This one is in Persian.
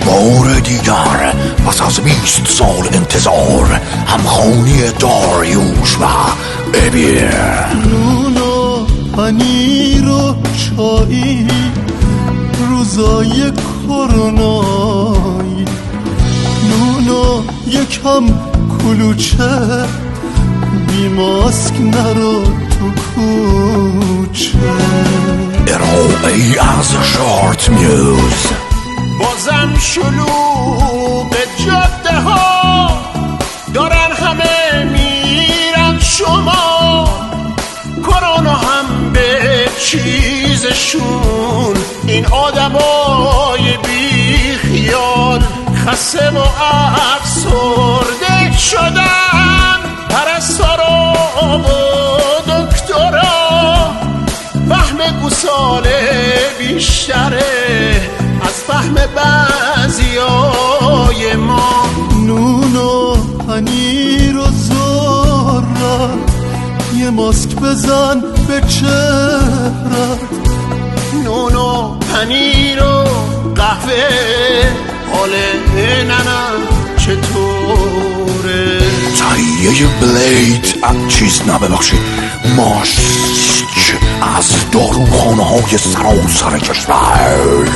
بار دیگر پس از 20 سال انتظار همخوانی داریوش و ابیر. نون و پنیر و چایی روزای کرونایی، نون و یکم کلوچه بی ماسک نرو تو کوچه. ارائه از شارت میوز. بازم شلوغ جاده ها دارن همه میرن شما، کرونا هم به چیزشون این آدمای بی خیال خسته و افسرده شدن. پرستارا و دکترا فهم گوساله بیشتره از فهم بعضیای ما. نون و پنیر و ذرت یه ماسک بزن به چهرت. نون و پنیر و قهوه حال ننم چطوره؟ تهیه بلید چیز نببخشید ماسک از داروخانه های سراسر کشور.